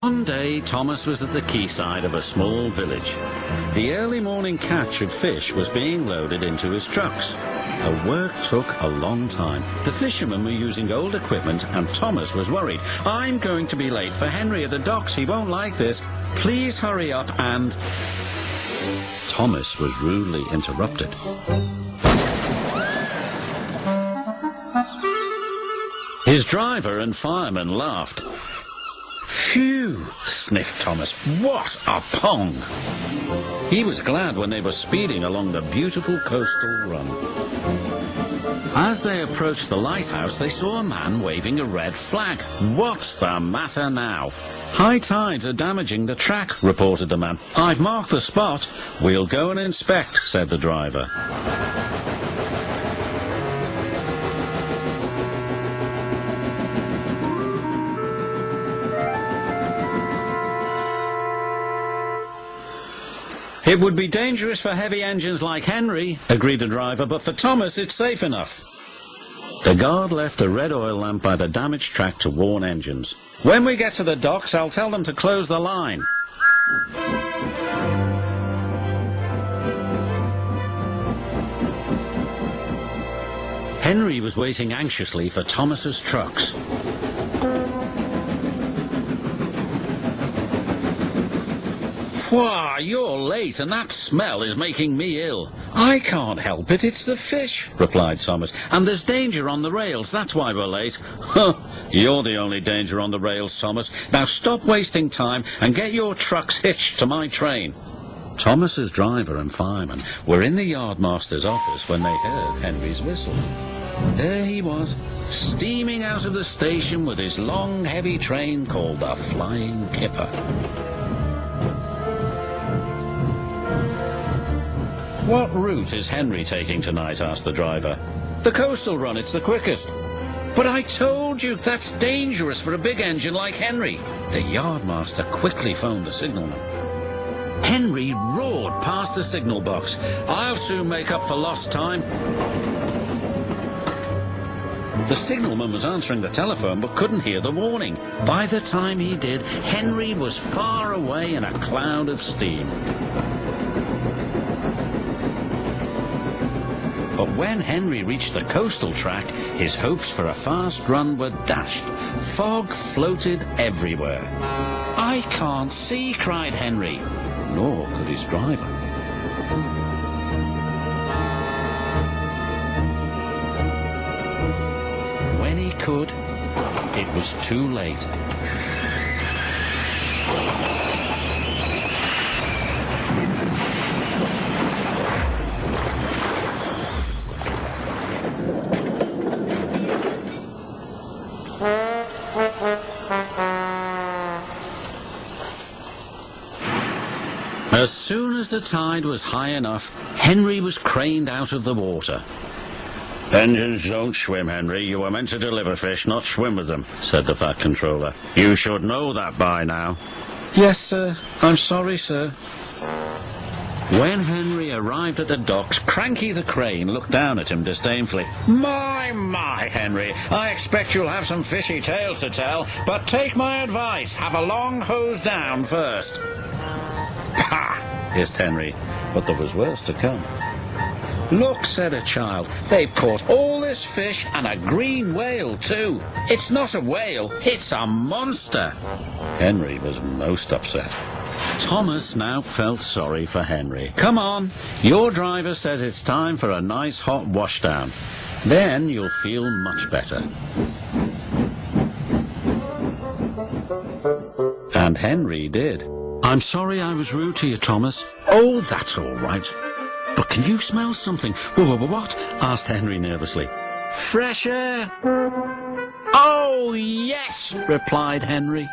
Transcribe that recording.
One day, Thomas was at the quayside of a small village. The early morning catch of fish was being loaded into his trucks. The work took a long time. The fishermen were using old equipment, and Thomas was worried. "I'm going to be late for Henry at the docks. He won't like this. Please hurry up," and Thomas was rudely interrupted. His driver and fireman laughed. "Phew," sniffed Thomas. "What a pong!" He was glad when they were speeding along the beautiful coastal run. As they approached the lighthouse, they saw a man waving a red flag. "What's the matter now?" "High tides are damaging the track," reported the man. "I've marked the spot." "We'll go and inspect," said the driver. "It would be dangerous for heavy engines like Henry," agreed the driver, "but for Thomas it's safe enough." The guard left a red oil lamp by the damaged track to warn engines. "When we get to the docks, I'll tell them to close the line." Henry was waiting anxiously for Thomas's trucks. "Why, you're late, and that smell is making me ill." "I can't help it, it's the fish," replied Thomas. "And there's danger on the rails, that's why we're late." "Huh, you're the only danger on the rails, Thomas. Now stop wasting time and get your trucks hitched to my train." Thomas's driver and fireman were in the yardmaster's office when they heard Henry's whistle. There he was, steaming out of the station with his long, heavy train called the Flying Kipper. "What route is Henry taking tonight?" asked the driver. "The coastal run, it's the quickest." "But I told you, that's dangerous for a big engine like Henry." The yardmaster quickly phoned the signalman. Henry roared past the signal box. "I'll soon make up for lost time." The signalman was answering the telephone but couldn't hear the warning. By the time he did, Henry was far away in a cloud of steam. But when Henry reached the coastal track, his hopes for a fast run were dashed. Fog floated everywhere. "I can't see," cried Henry. Nor could his driver. When he could, it was too late. As soon as the tide was high enough, Henry was craned out of the water. "Engines don't swim, Henry. You were meant to deliver fish, not swim with them," said the fat controller. "You should know that by now." "Yes, sir. I'm sorry, sir." When Henry arrived at the docks, Cranky the crane looked down at him disdainfully. My, Henry, I expect you'll have some fishy tales to tell, but take my advice, have a long hose down first." "Pah!" hissed Henry, but there was worse to come. "Look," said a child, "they've caught all this fish and a green whale too. It's not a whale, it's a monster." Henry was most upset. Thomas now felt sorry for Henry. "Come on, your driver says it's time for a nice hot washdown. Then you'll feel much better." And Henry did. "I'm sorry I was rude to you, Thomas." "Oh, that's all right. But can you smell something?" "What?" asked Henry nervously. "Fresh air." "Oh, yes," replied Henry.